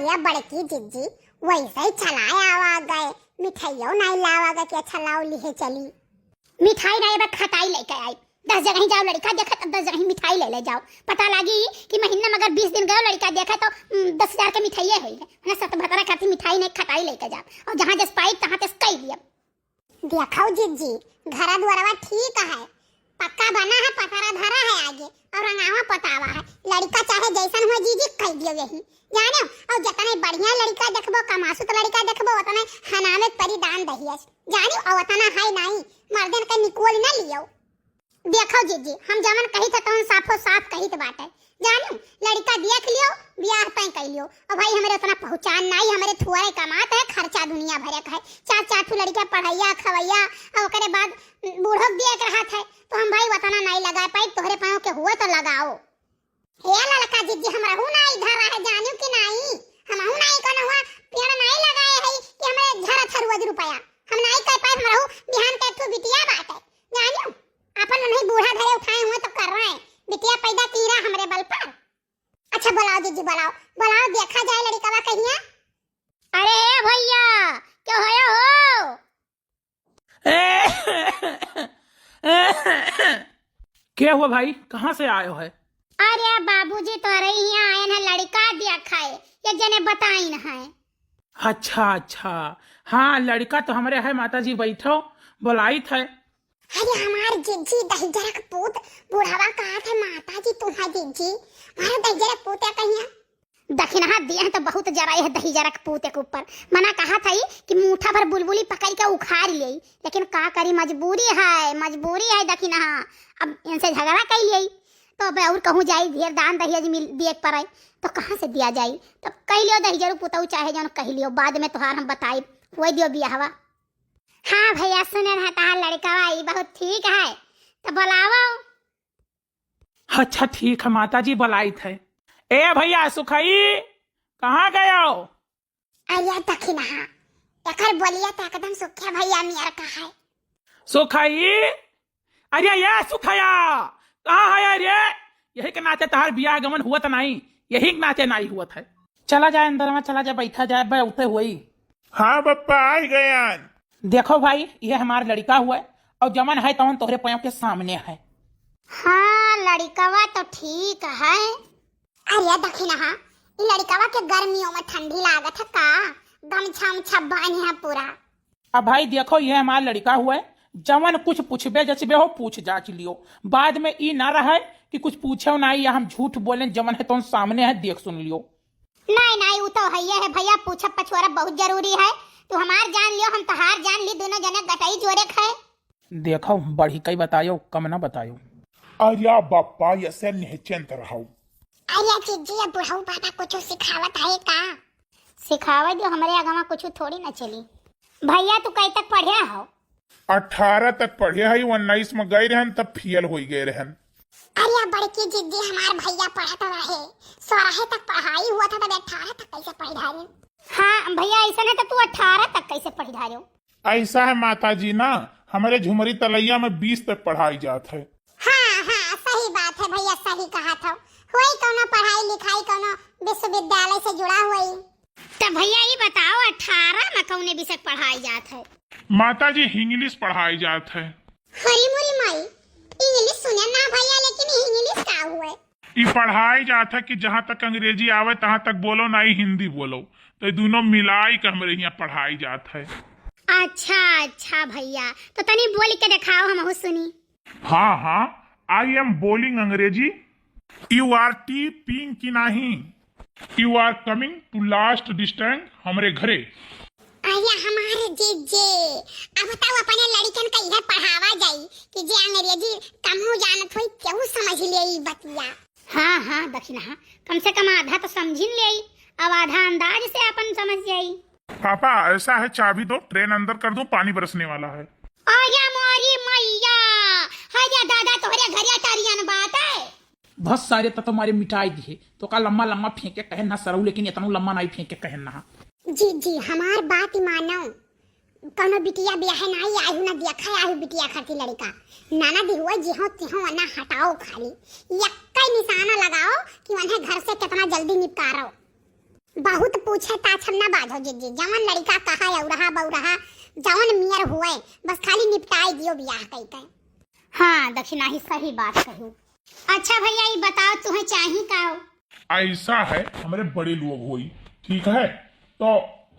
भैया बड़की जिज्जी वैसे ही चलाए आवा गए, मिठाइयों नहीं लावा गए कि अच्छा लाओ लिहे चली। मिठाई नहीं बस खटाई लेके आई। 10 जगह ही जाओ लड़का देखा तो 10 जगह ही मिठाई ले जाओ। पता लगी कि महीना में अगर 20 दिन गए लड़का देखा तो 10,000 के मिठाइये हुई है। सत भतरा खाती मिठाई नहीं खटाई लेके जाओ और जहाँ जस पाई तहाँ तस कई दिया। देखो जिज्जी घर द्वारा ठीक है, पक्का बना है, पतारा धरा है आगे और रंगावा पतावा है। लड़का चाहे जैसन हो जीजी कह दियो यही जाने। और जितने बढ़िया लड़का देखबो कमासुत लड़का देखबो उतने हनामे परिदान दहिए जानी। और उतना है नहीं मर्दन का निकोल न लियो। देखो जीजी हम जमन कही था तो साफो साफ कही तो बात है जानी। लड़का देख लियो ब्याह तय कर लियो। और भाई हमारे उतना पहचान नहीं, हमारे थुआरे कमात है, खर्चा दुनिया भरे का है। 4 ठू लड़का पढ़ैया खवैया और उसके बाद बूढ़ो देख रहा था तो हम भाई उतना नहीं लगा पाई। तोहरे पाँव के हुआ तो लगाओ। हे लड़का जीजी हमरा हूं ना इधर है जानियो कि नहीं। हम हूं नहीं कनो हुआ पेड़ नहीं लगाए है कि हमारे घर थरुआ रुपया हम नहीं कर पाए। हमरा हूं बिहान के ठू बिटिया बात है जानियो। अपन नहीं बूढ़ा घरे उठाए हुए तो कर रहे हैं, बिटिया पैदा कीरा हमरे बल पर। अच्छा बुलाओ जीजी बुलाओ बुलाओ देखा जाए लड़का बा कहिया। अरे भैया क्या होया हो? क्या हुआ भाई, कहाँ से आए हो है? अरे बाबूजी तोरे यहाँ आए हैं लड़का देखा है, ये जने बताई न है। अच्छा हाँ लड़का तो हमारे है, माताजी बैठो बुलाई थे। अरे हमार जिज्जी दहिजरा का पूत बुढ़ावा कहा था माताजी तुम है जिज्जी मारा दहिजरा पूत है कहिया। दक्षिणा दिया तो बहुत जरा है दहिजरा का पूत के ऊपर। मना कहा था कि मुठा भर बुलबुली पकड़ के उखाड़ ले, लेकिन का करी मजबूरी है दक्षिणा। अब इनसे झगड़ा कर लिये तो अब और कहूँ जाई ढेर दान दहेज मिल दिए पड़े तो कहाँ से दिया जाई। तो कह लियो दहिजरू पुतऊ चाहे जौन कह लियो, बाद में तुहार हम बताई हुए दियो बियाहवा। हाँ भैया सुने रहता लड़का आई बहुत ठीक है तो बुलाओ। अच्छा ठीक है माताजी बुलाई थे। ए भैया सुखाई कहाँ गए हो? अरे दक्षिणा एकर बोलिया तो एकदम सुखिया भैया मियार का है। सुखाई अरे ये सुखाया कहाँ है रे? यही के नाते तहार बियाह गमन हुआ तो नहीं, यही के नाते नहीं हुआ था। चला जाए अंदर में, चला जाए बैठा जाए बैठे हुई। हाँ पप्पा आ गया। देखो भाई ये हमारा लड़का हुआ है और जमन है तो तोहरे पैरों के सामने है। हाँ लड़कावा तो ठीक है। अरे दक्षिणा इन लड़कावा के गर्मियों में ठंडी लागत है का गमछा उमछा बांध है पूरा। अब भाई देखो ये हमारा लड़का हुआ है, जमन कुछ पूछबे जचबे हो पूछ जांच लियो, बाद में ई ना रहे कि कुछ पूछे ना या हम झूठ बोले। जमन है तो सामने है देख सुन लियो। नहीं वो तो है भैया, पूछा पछुआरा बहुत जरूरी है। तू हमार जान लियो हम तहार जान ली, दोनों जने गटाई जोरे खाए। देखो बढ़ी कई बतायो कम ना बतायो। अरे बापा ऐसे निश्चिंत रहो। अरे जीजी अब बुढ़ऊ बाबा कुछ सिखावत है का? सिखावत जो हमारे आगमा कुछ थोड़ी ना चली। भैया तू कई तक पढ़े हो? 18 तक पढ़े है, 19 में गए रहन तब फेल हो गए रहन। अरे बड़की जिद्दी हमार भैया पढ़ता रहे, 16 तक पढ़ाई हुआ था तब 18 तक कैसे पढ़ रहे? हाँ भैया ऐसा है तो तू 18 तक कैसे पढ़ रहे हो? ऐसा है माताजी ना, हमारे झुमरी तलैया में 20 तक पढ़ाई जात है। हाँ सही बात है भैया, सही कहा था। हुई कौनो पढ़ाई लिखाई कौनो विश्वविद्यालय से जुड़ा हुई तो भैया ये बताओ 18 में कौने विषय पढ़ाई जात है? माताजी इंग्लिश पढ़ाई जात है। हरी मुरी माई इंग्लिश सुने ना भैया, लेकिन इंग्लिश का हुआ? ये पढ़ाई जात है कि जहाँ तक अंग्रेजी आवे तहाँ तक बोलो ना ही हिंदी बोलो, तो ये दोनों मिलाई कर हमारे यहाँ पढ़ाई जात है। अच्छा भैया तो तनी बोल के दिखाओ हम सुनी। हाँ आई एम बोलिंग Angrezi. You are typing की नहीं, you are coming to last distance हमारे घरे। अरे हमारे जीजे अब बताओ अपने लड़कन का इधर पढ़ावा जाई कि जे अंग्रेजी कम हो जानत होई केहू समझ ले बतिया। हाँ दक्षिणा कम से कम आधा तो समझिन ले, अब आधा अंदाज से अपन समझ जाई। पापा ऐसा है चाबी दो, ट्रेन अंदर कर दूं, पानी बरसने वाला है। आया मोरी मैया हाया दादा तोहरे घरे तारियन बात है। बहुत सारे तो तुम्हारे मिठाई दिए तो का लम्बा फेंके कहन ना सरऊ, लेकिन इतना लम्बा नहीं फेंके कहन ना। जी हमार बात मानो, कौनो बिटिया ब्याह नहीं आयु ना देखा आयु बिटिया खाती लड़का नाना दिहुआ जिहो तिहो ना हटाओ, खाली यक्का निशाना लगाओ कि उन्हें घर से कितना जल्दी निपटारो। बहुत पूछे ताछम ना बाजो जीजी, जवन लड़का कहा औरहा बौरहा जवन मियर हुए बस खाली निपटाई दियो बियाह कई के। हाँ दक्षिणा ही सही बात कहू। अच्छा भैया ये बताओ तुम्हें चाहिए का हो? ऐसा है हमारे बड़े लोग हुई, ठीक है, तो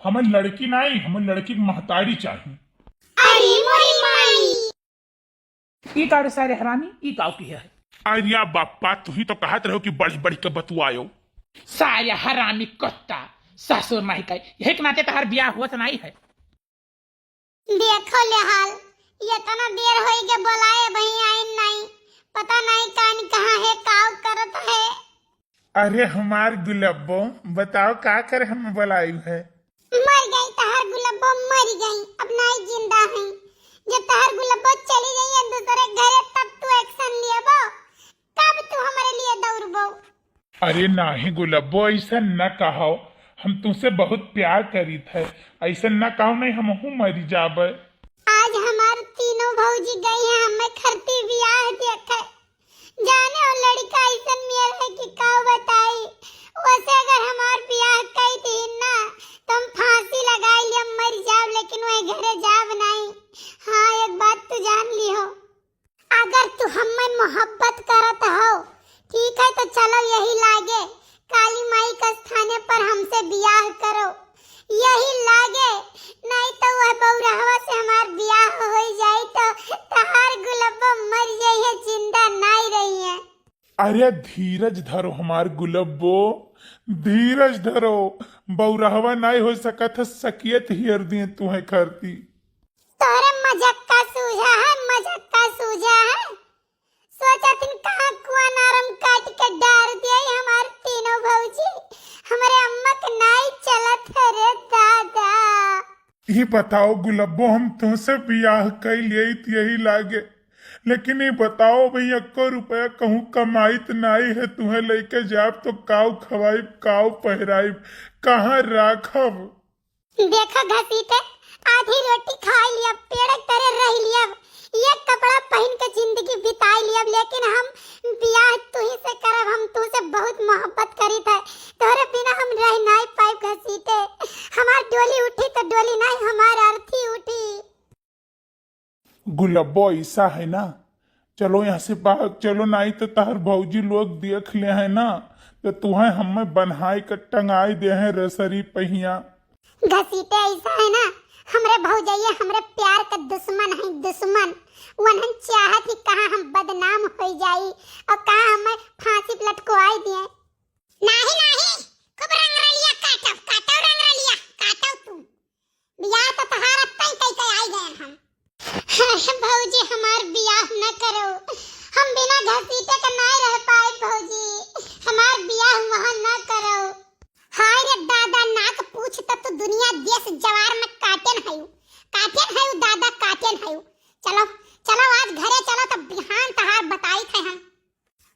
हमें लड़की नहीं, हमें लड़की की महतारी चाहिए। अरे मोरी माई, ई का सारे हरामी ई काव की है। अरिया बापा तू ही तो कहत रहो कि बढ़ी बढ़ी के बतुआयो। साया हरामी कुत्ता ससुर नहीं कहे, यही के नाते तहार बियाह हुआ नहीं है। देखो ले हाल, ये तना देर होई के बुलाए भैया आइन नहीं, पता नहीं कान कहाँ है काव करत है। अरे हमार गुलब्बो बताओ का कर हम बुलाई है। मर गई तहार गुलब्बो, मर गई, अब नहीं जिंदा है। जब तहार गुलब्बो चली गई है दूसरे घरे तब तू एक्शन लियबो, कब तू हमारे लिए दौड़बो। अरे नहीं गुलब्बो ऐसा न कहो, हम तुमसे बहुत प्यार करी थे, ऐसा न कहो नहीं हम मरी जाबे। आज हमारे तीनों भौजी गई हैं हमें खरती बियाह देखे, जाने और लड़का ऐसा मेर है कि का बताई। वैसे अगर हमार बियाह कई दिन ना तो हम फांसी लगाई लिया मर जाब, लेकिन वह घरे जाब नहीं। हाँ एक बात तू जान ली हो, अगर तू हमें मोहब्बत करत हो ठीक है तो चलो यही लागे काली माई का स्थाने पर हमसे बियाह करो, यही लागे, नहीं तो वह बौरहवा से हमार बियाह हो जाए तो तहार गुलब्बो मर जाई है, जिंदा नहीं रही है। अरे धीरज धरो हमार गुलब्बो, धीरज धरो, बौरहवा नहीं हो सकत है, सकियत हियर दिए तुम्हें करती। तोरे मजाक का सूझा है, मजाक का सूझा है। सोचा तुम कहाँ कुआं नारम काट के डार दिए हमारे तीनों भौजी, हमारे अम्मा के नहीं चलत है रे दादा। ये बताओ गुलब्बो हम तुमसे बियाह कर लिए यही लागे, लेकिन ये बताओ भैया 1 रुपया कहूँ कमाइत नहीं है, तुम्हें लेके जाब तो काव खवाइब काव पहराइब कहाँ राखब। देखो घसीटे, आधी रोटी खा लिया, पेड़ करे रह लिया, ये कपड़ा पहन के जिंदगी बिताई लिया, लेकिन हम बियाह तू ही से करब, हम तू से बहुत मोहब्बत करी थे, तोरे बिना हम रह नहीं पाए घसीटे। हमार डोली उठी तो डोली नहीं, हमार अर्थी उठी। गुलब्बो ऐसा है ना, चलो यहाँ से बाहर चलो, नहीं तो तार भौजी लोग देख ले है ना तो तुम्हें हमें बनाई के टंगाई दे हैं रसरी पहिया। घसीटे ऐसा है ना, हमरे भौजैया हमरे प्यार का दुश्मन है, दुश्मन। वनहन चाहत ही कहाँ हम बदनाम हो जाई और कहाँ हमें फांसी पे लटकवाई दिए। नहीं नहीं, खूब रंगरलिया काटो काटो, रंगरलिया काटो तुम, बियाह तो तहार तई तई कई आई गए हम। भौजी हमार बियाह न करो, हम बिना घसीटे का नहीं रह पाए भौजी, हमार बियाह वहाँ न करो। हाय रे दादा, नाक पूछ तो दुनिया देश जवार में काटेन है दादा, काटेन है। चलो चलो आज घरे चलो तो बिहान तहार बताई थे हम।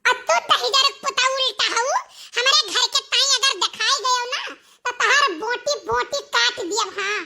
अब तू तहिजर पुता उल्टा हऊ, हमारे घर के ताई अगर दिखाई गयो ना तो तहार बोटी बोटी काट दिया। हाँ